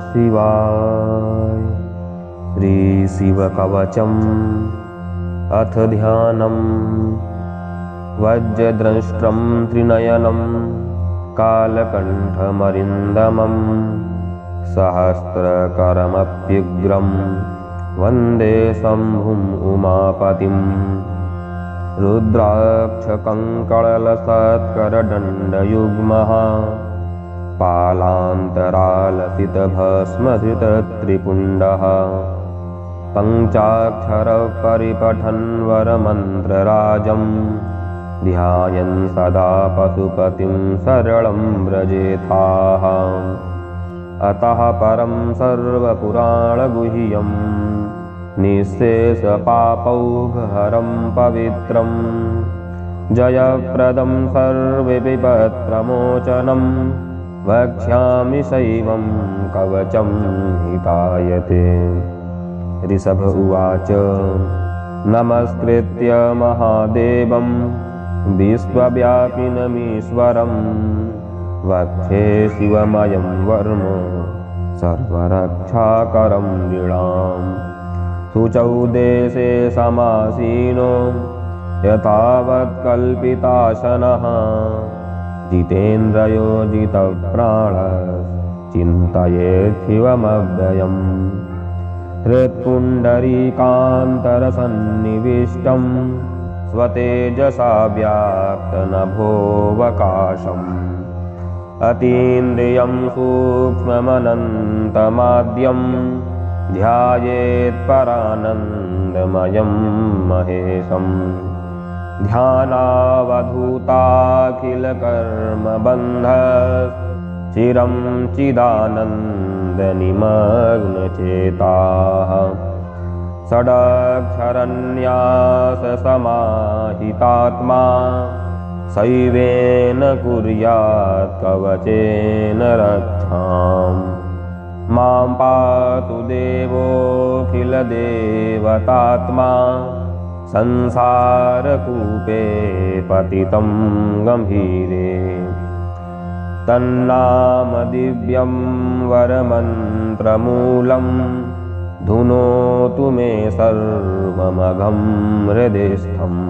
शिवाय। श्री शिवकवचम् अथ ध्यानम्। वज्रद्रष्ट्रं त्रिनयनं कालकण्ठमरिन्दमं सहस्रकरमप्युग्रं वन्दे शम्भुम् उमापतिम्। रुद्राक्षकङ्कणलसत्करदण्डयुग्मः पालान्तरालसितभस्मधृतत्रिपुण्डः पञ्चाक्षरपरिपठन् वरमन्त्रराजं ध्यायन् सदा पशुपतिं सरलं व्रजेथाः। अतः परं सर्वपुराणगुह्यं निःशेषपापौघहरं पवित्रं जयप्रदं सर्वविपत्प्रमोचनं वक्ष्यामि शैवं कवचं हितायते। ऋषभ उवाच नमस्कृत्य महादेवं विश्वव्यापिनमीश्वरं वक्षे शिवमयं वर्म सर्वरक्षाकरं नृणाम्। शुचौ देशे समासीनो यथावत्कल्पिताशनः जितेन्द्रियो जितप्राणश्चिन्तयेत् शिवमव्ययम्। हृत्पुण्डरीकान्तरसन्निविष्टं स्वतेजसा व्याप्तनभोऽवकाशम्। अतीन्द्रियं सूक्ष्ममनन्तमाद्यं ध्यायेत् परानन्दमयं महेशम्। ध्यानावधूताखिलकर्मबन्धः चिरं चिदानन्दनिमग्नचेताः। षडक्षरन्याससमाहितात्मा शैवेन कुर्यात् कवचेन रक्षाम्। मां पातु देवोऽखिलदेवतात्मा संसारकूपे पतितं गम्भीरे। तन्नाम दिव्यं वरमन्त्रमूलं धुनोतु मे सर्वमघं हृदिस्थम्।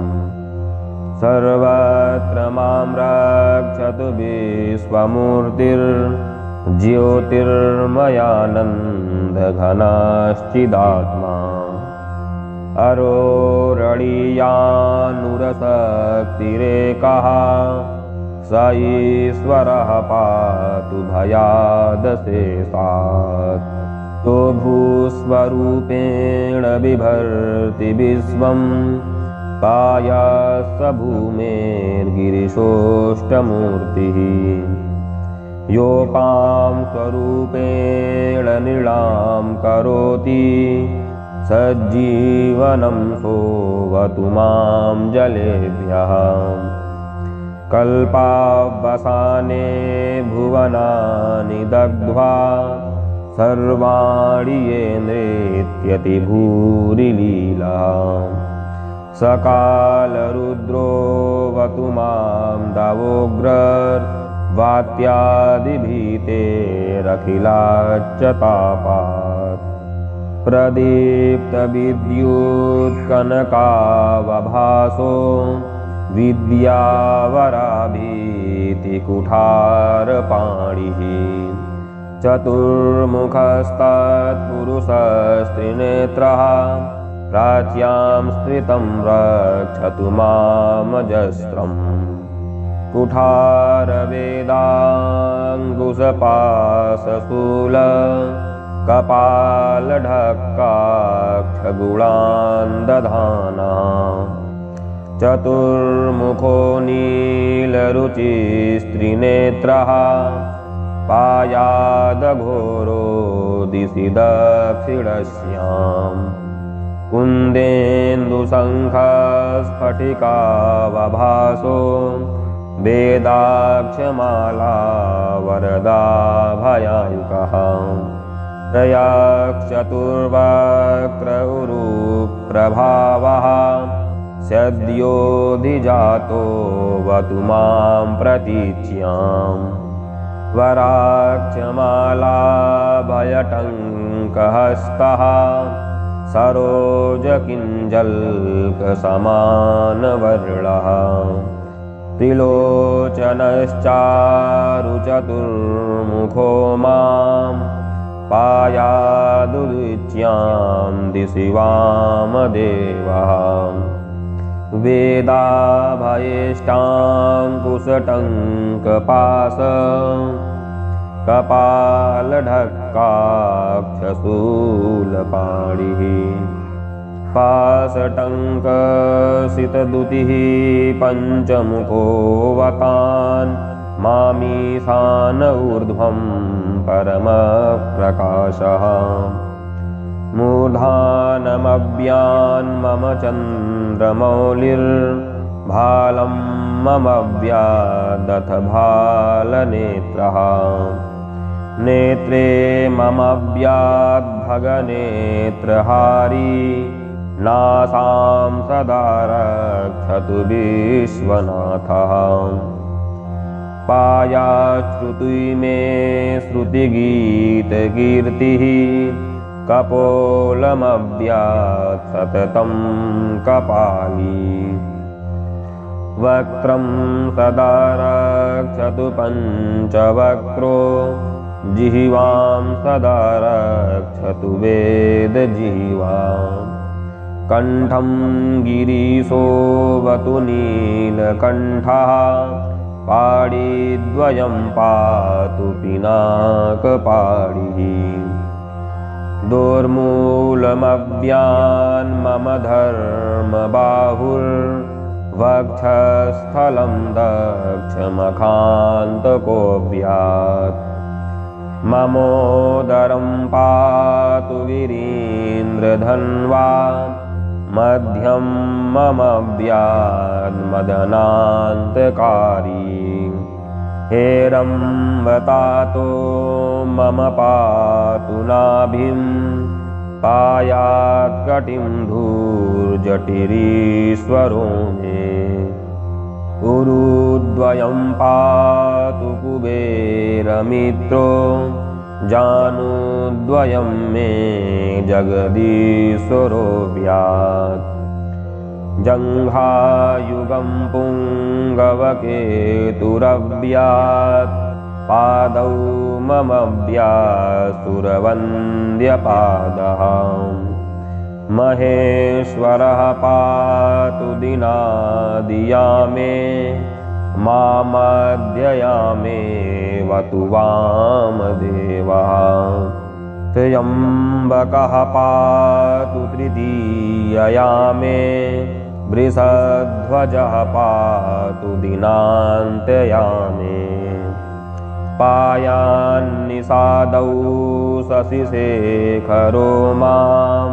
सर्वत्र मां रक्षतु विश्वमूर्तिर्ज्योतिर्मयानन्दघनश्चिदात्मा। अरोरणीयानुरशक्तिरेकः स ईश्वरः पातु भयादशेषात्। तो भूस्वरूपेण बिभर्ति विश्वं पायास भूमेर्गिरिशोष्टमूर्तिः। योपां स्वरूपेण नृणां करोति सज्जीवनं सोऽवतु मां जलेभ्यः। कल्पावसाने भुवनानि दग्ध्वा सर्वाणि ये नृत्यति भूरिलीला। सकालरुद्रोऽवतु मां दावोग्रर्वात्यादिभीतेरखिलाच्च तापात्। प्रदीप्तविद्युत्कनकावभासो विद्यावराभीतिकुठारपाणिः। चतुर्मुखस्तत्पुरुषस्त्रिनेत्रः प्राच्यां स्थितं रक्षतु मामजस्रम्। कुठारवेदाङ्कुशपाशशूल कपालढक्काक्षगुणान् दधाना। चतुर्मुखो नीलरुचिस्त्रिनेत्रः पायादघोरो दिशि दक्षिणस्याम्। कुन्देन्दुशङ्खस्फटिकावभासो वेदाक्षमाला वरदाभयाङ्कः। त्रयश्चतुर्वक्त्रउरुप्रभावः सद्योऽधिजातो वतु मां प्रतीच्याम्। वराक्षमालाभयटङ्कहस्तः सरोजकिञ्जल्कसमानवर्णः त्रिलोचनश्चारुचतुर्मुखो मां पायादुदिच्यां दिशि वामदेवः वेदाभयेष्टाङ्कुशटङ्कपाश कपालढक्काक्षशूलपाणिः पाशटङ्कसितदुतिः पञ्चमुखो वतान् मामीशान ऊर्ध्वं परमप्रकाशः मूर्धानमव्यान्मम चन्द्रमौलिर्भालं मम व्यादथ भालनेत्रः नेत्रे मम व्याद्भगनेत्रहारी नासां सदा रक्षतु विश्वनाथः पायाश्रुति मे श्रुतिगीतकीर्तिः कपोलमव्यात् सततं कपाली वक्त्रं सदा रक्षतु पञ्चवक्त्रो जिह्वां सदा रक्षतु वेदजिह्वाम् कण्ठं गिरीशोऽवतु नीलकण्ठः पाणिद्वयं पातु पिनाकपाणिः दोर्मूलमव्यान्मम धर्मबाहुर्वक्षस्थलं दक्षमखान्तकोऽव्यात् ममोदरं पातु वीरीन्द्रधन्वा मध्यं मम व्याद्मदनान्तकारी हेरम्बतातो मम पातु नाभिं पायात्कटिं धूर्जटिरीश्वरो मे उरुद्वयं पातु कुबेरमित्रो जानुद्वयं मे जगदीश्वरो व्यात् जङ्घायुगं पुङ्गवकेतुरव्यात् पादौ मम व्यासुरवन्द्यपादः महेश्वरः पातु दिनादियामे मामध्ययामेवतु वामदेवः त्र्यम्बकः पातु तृतीययामे वृषध्वजः पातु दिनान्त्ययामे पायान्निषादौ शशिशेखरो मां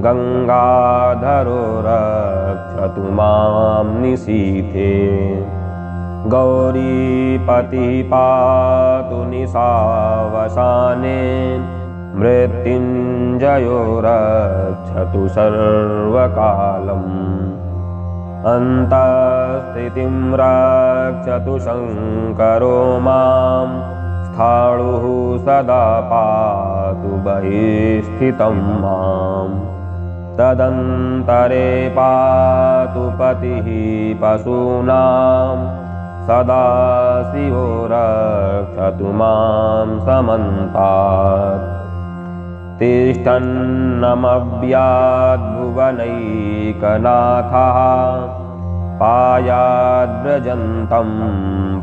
गङ्गाधरो रक्षतु मां निशीथे गौरीपतिः पातु निशावसाने मृत्युञ्जयो रक्षतु सर्वकालम् अन्तःस्थितिं रक्षतु शङ्करो मां स्थाणुः सदा पातु बहिस्थितं माम् तदन्तरे पातु पतिः पशूनां सदा शिवो रक्षतु मां समन्तात् तिष्ठन्नमव्याद्भुवनैकनाथः पायाद्व्रजन्तं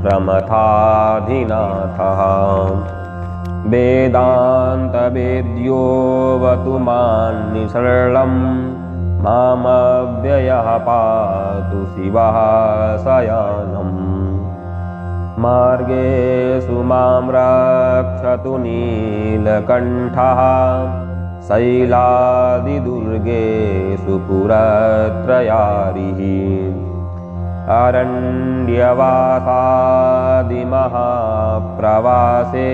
प्रमथाधिनाथः वेदान्तवेद्योऽवतु मान्निसरलं मामव्ययः पातु शिवः शयानम् मार्गेषु मां रक्षतु नीलकण्ठः शैलादिदुर्गेषु पुरत्रयारिः अरण्यवासादिमहाप्रवासे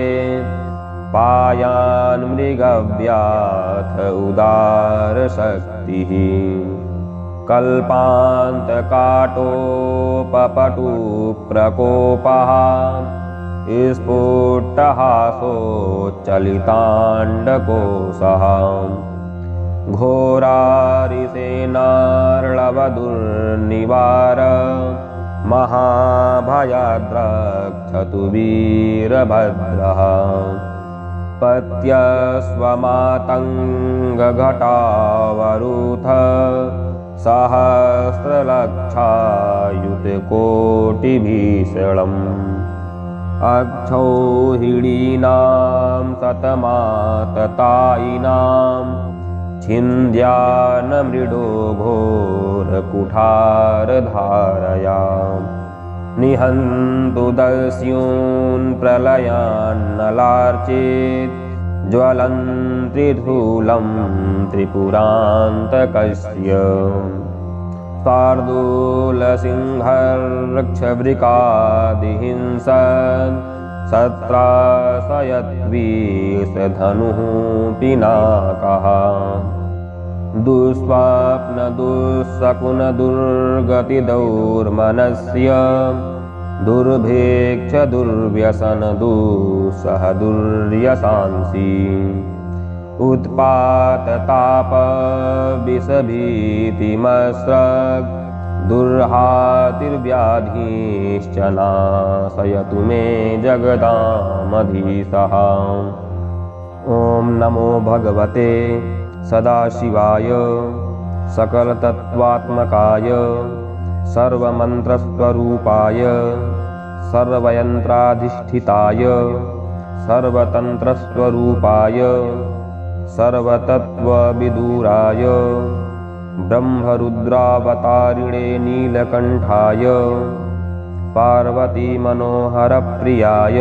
पायान् मृगव्याथ उदारशक्तिः कल्पान्तकाटोपपटुप्रकोपः स्फुटहासोच्चलिताण्डकोशः घोरारिसेनार्णवदुर्निवार महाभयाद्रक्षतु वीरभद्रः पत्यस्वमातङ्गघटावरुथ सहस्रलक्षायुतकोटिभीषणम् अक्षौहिणीनां शतमाततायिनां छिन्द्यान्मृडो घोरकुठारधारया निहन्तु दस्यून् प्रलयान्नलार्चेत् ज्वलन्त्रिधूलं त्रिपुरान्तकस्य शार्दूलसिंहर्क्षवृकादिहिंसन् सत्रासयद्विषधनुः पिनाकः दुःस्वप्नदुःशकुनदुर्गतिदौर्मनस्य दुर्भिक्ष दुर्व्यसन दुःसह दुर्यसांसि उत्पातताप विषभीतिमस्रग् दुर्हातिर्व्याधिश्च नाशयतु मे जगदामधीशः। ॐ नमो भगवते सदाशिवाय सकलतत्त्वात्मकाय सर्वमन्त्रस्वरूपाय सर्वयन्त्राधिष्ठिताय सर्वतन्त्रस्वरूपाय सर्वतत्त्वविदुराय ब्रह्मरुद्रावतारिणे नीलकण्ठाय पार्वतीमनोहरप्रियाय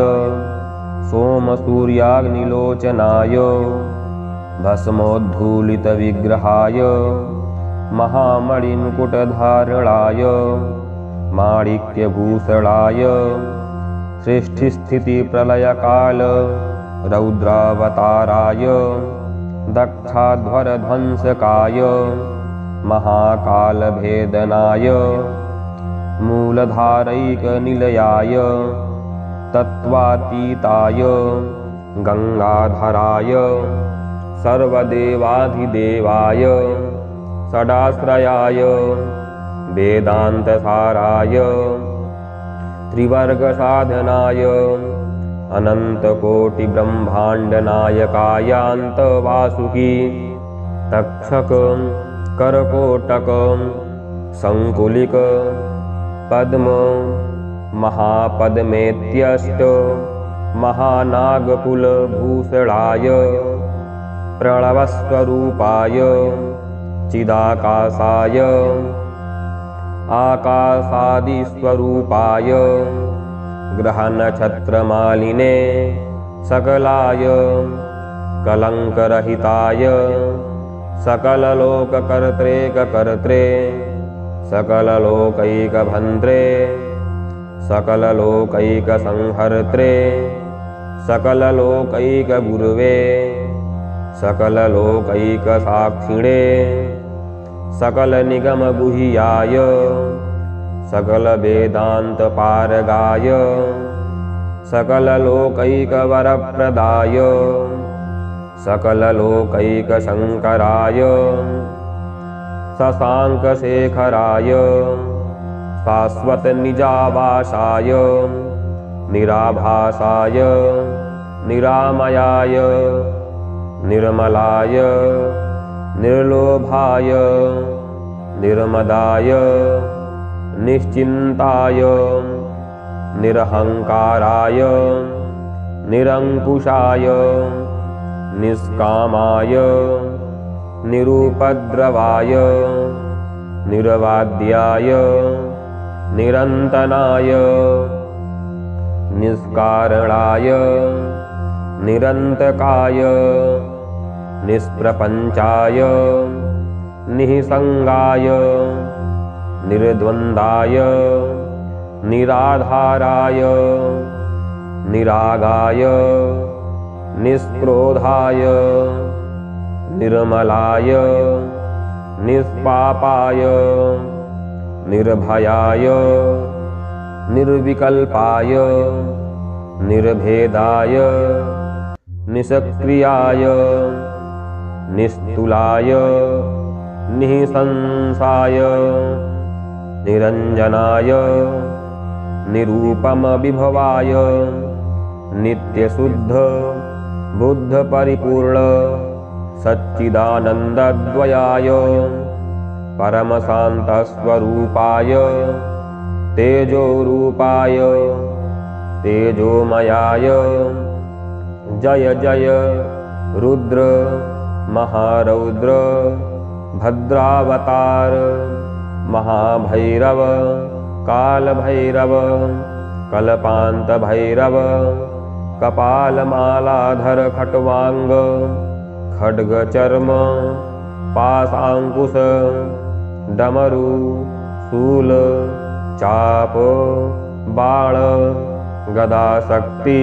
सोमसूर्याग्निलोचनाय भस्मोद्धूलितविग्रहाय महामणिमुकुटधारणाय माणिक्यभूषणाय सृष्टिस्थितिप्रलयकाल रौद्रावताराय दक्षाध्वरध्वंसकाय महाकालभेदनाय मूलधारैकनिलयाय तत्त्वातीताय गंगाधराय सर्वदेवाधिदेवाय षडाश्रयाय वेदान्तसाराय त्रिवर्गसाधनाय अनन्तकोटिब्रह्माण्डनायकायान्तवासुकी तक्षक करकोटक संकुलिक पद्म महापद्मेत्यष्ट महानागकुलभूषणाय प्रणवस्वरूपाय चिदाकाशाय आकाशादिस्वरूपाय ग्रहनक्षत्रमालिने सकलाय कलंकरहिताय सकललोककर्त्रे सकललोकैकभन्त्रे सकललोकैकसंहर्त्रे सकललोकैकगुरुवे सकललोकैकसाक्षिणे सकलनिगमगुह्याय सकलवेदान्तपारगाय सकललोकैकवरप्रदाय सकललोकैकशङ्कराय शशाङ्कशेखराय शाश्वतनिजावासाय निराभासाय निरामयाय निर्मलाय निर्लोभाय निर्मदाय निश्चिन्ताय निरहंकाराय निरंकुशाय निष्कामाय निरुपद्रवाय निरवाद्याय निरन्तनाय निष्कारणाय निरन्तकाय निष्प्रपञ्चाय निःसंगाय निर्द्वन्द्वाय निराधाराय निरागाय निष्क्रोधाय निर्मलाय निष्पापाय निर्भयाय निर्विकल्पाय निर्भेदाय निष्क्रियाय निस्तुलाय निःशंसाय निरंजनाय निरूपम विभवाय नित्यशुद्ध बुद्ध परिपूर्ण सच्चिदानंदद्वयाय परमशान्तस्वरूपाय तेजोरूपाय तेजोमयाय जय जय रुद्र महारौद्र भद्रावतार महाभैरव कालभैरव कल्पांत भैरव कपालमालाधर खट्वांग खड्ग चर्म पाशांकुश डमरू शूल चाप बाण गदाशक्ति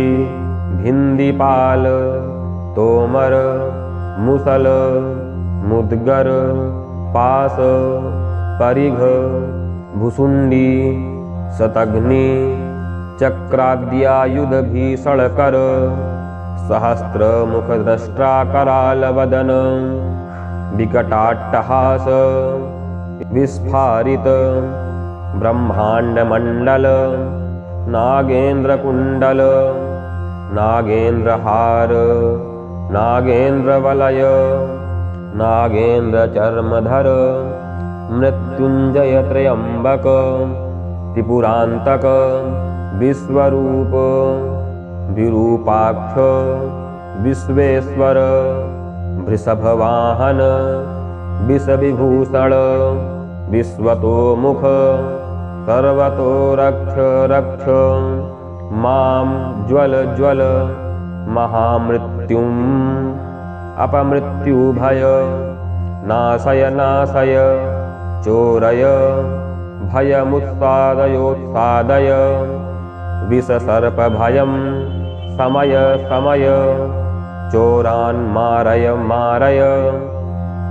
भिंदीपाल तोमर मुसल मुद्गर पास परिघ भुसुंडी शतघ्नि चक्राद्यायुध भीषणकर सहस्र मुखद्रष्टा कराल वदन विकटाट्टहास विस्फारित ब्रह्मांड मंडल नागेंद्र कुंडल नागेंद्र हार नागेंद्र वलय नागेंद्र चर्मधर मृत्युंजय त्र्यंबक त्रिपुरांतक विश्वरूप विरूपाक्ष विश्वेश्वर वृषभवाहन विषविभूषण विश्वतोमुख सर्वतो रक्ष रक्ष मां ज्वल ज्वल महामृत्युम अपमृत्युभय नाशय नाशय चोरय भयमुत्सादयोत्सादय विषसर्पभयं समय समय चोरान् मारय मारय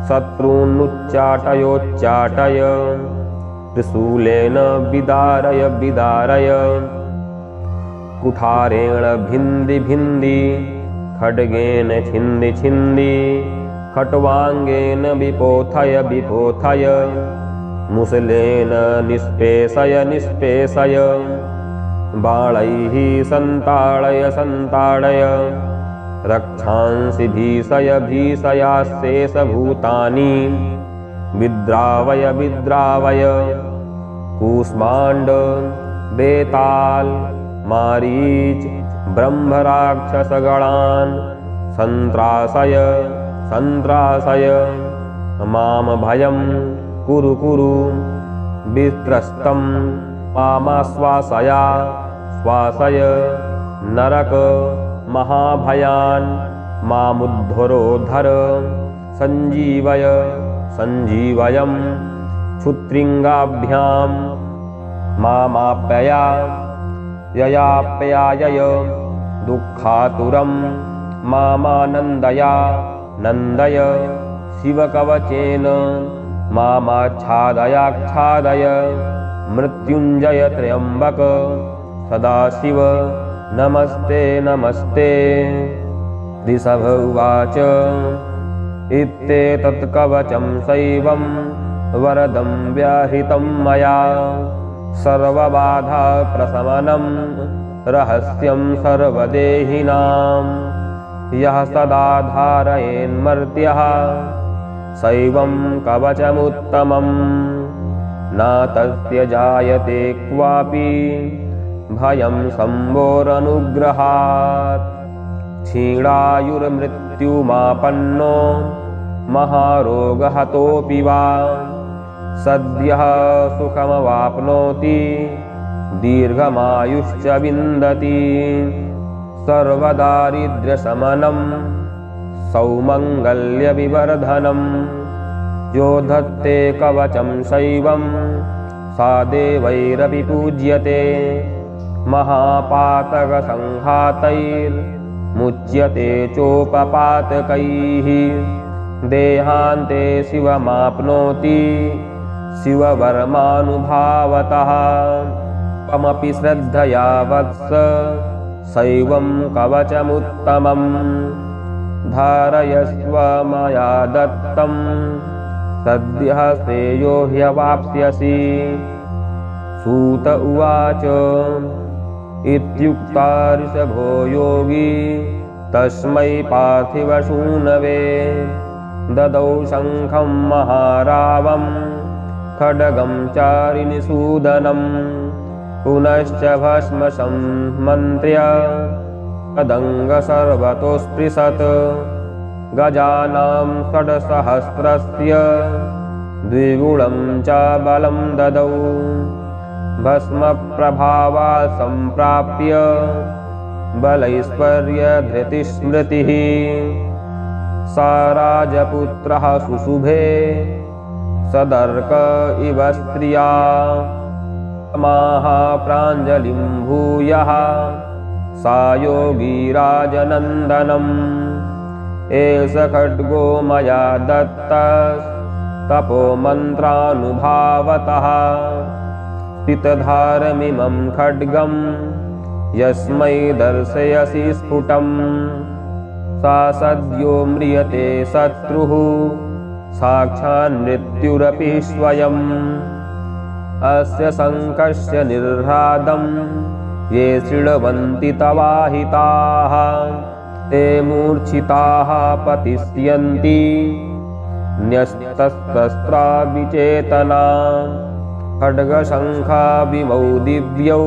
शत्रून्नुच्चाटयोच्चाटय त्रिशूलेन विदारय विदारय कुठारेण भिन्दी भिन्दी खड्गेन छिन्दी छिन्दी खट्वांगेन विपोथय विपोथय मुसलेन निष्पेषय निष्पेषय बाणैः सन्ताडय सन्ताडय रक्षांसि भीषय भीषयाशेषभूतानि विद्रावय विद्रावय कूष्माण्ड बेताल मारीच ब्रह्मराक्षसगणान् सन्त्रासय सन्त्रासय माम भयं कुरु कुरु वित्रस्तं मामाश्वासया श्वासय नरक महाभयान् मामुद्धरोद्धर संजीवय संजीवयं क्षुत्रिंगाभ्यां मामाप्यया ययाप्यायय दुःखातुरं मामानन्दया नन्दय शिवकवचेन मामाच्छादयाच्छादय मृत्युंजय त्र्यंबक सदाशिव नमस्ते नमस्ते। ऋषभ उवाच इत्येतत्कवचं शैवं वरदं व्याहृतं मया सर्वबाधाप्रशमनं रहस्यं सर्वदेहिनां यः सदा धारयेन्मर्त्यः शैवं कवचमुत्तमं न तस्य जायते क्वापि भयं शम्भोरनुग्रहात् क्षीणायुर्मृत्युमापन्नो महारोगहतोऽपि वा सद्यः सुखमवाप्नोति दीर्घमायुश्च विन्दति सर्वदारिद्र्यशमनं सौमङ्गल्यविवर्धनं यो धत्ते कवचं शैवं सा देवैरपि पूज्यते महापातकसंघातैर्मुच्यते चोपपातकैः देहान्ते शिवमाप्नोति शिववर्मानुभावतः त्वमपि श्रद्धया वत्स सैवं कवचमुत्तमं धारयस्व मया दत्तं सद्यः श्रेयो ह्यवाप्स्यसि। सूत उवाच इत्युक्ता ऋषभो योगी तस्मै पार्थिवशूनवे ददौ शङ्खं महारावं खड्गं चारिनिसूदनं पुनश्च भस्म सम्मन्त्र्य तदङ्ग सर्वतोऽस्पृशत् गजानां षड्सहस्रस्य द्विगुणं च बलं ददौ भस्मप्रभावा सम्प्राप्य बलैश्वर्यधृतिस्मृतिः सा राजपुत्रः सुशुभे सदर्क इव स्त्रिया प्राञ्जलिं भूयः सा योगी राजनन्दनम् एष खड्गो मया दत्तस्तपो मन्त्रानुभावतः स्थितधारमिमं खड्गं यस्मै दर्शयसि स्फुटम् सा सद्यो म्रियते शत्रुः साक्षान्मृत्युरपि स्वयम् अस्य शङ्खस्य निर्ह्रादं ये शृण्वन्ति तवाहिताः ते मूर्छिताः पतिष्यन्ति न्यस्तस्त्रा विचेतना खड्गशङ्खाभिमौ दिव्यौ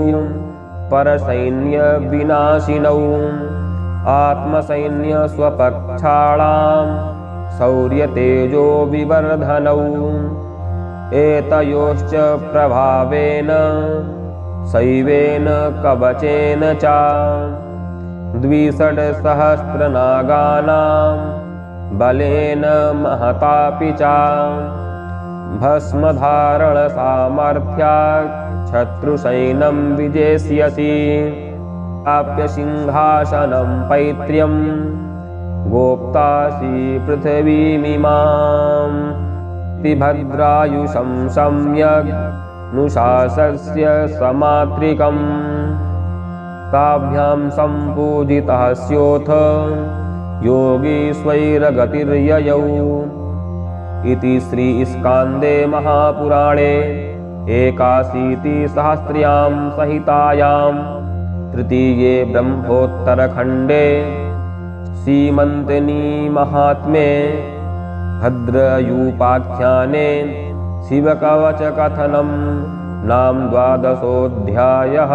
परसैन्यविनाशिनौ आत्मसैन्यस्वपक्षाणां शौर्यतेजो विवर्धनौ एतयोश्च प्रभावेन शैवेन कवचेन च द्विषड्सहस्रनागानां बलेन महतापि च भस्मधारणसामर्थ्यात् शत्रुसैनं विजेष्यसि प्राप्य सिंहासनं पैत्र्यं गोप्तासि पृथिवीमिमाम् भद्रायुषं सम्यग् नुशासस्य समात्रिकम् ताभ्यां सम्पूजितः स्योऽथ योगी स्वैरगतिर्ययौ। इति श्रीस्कान्दे महापुराणे 81 संहितायां तृतीये ब्रह्मोत्तरखण्डे सीमन्तनी महात्म्ये भद्रयूपाख्याने शिवकवचकथनं नाम 12 अध्यायः।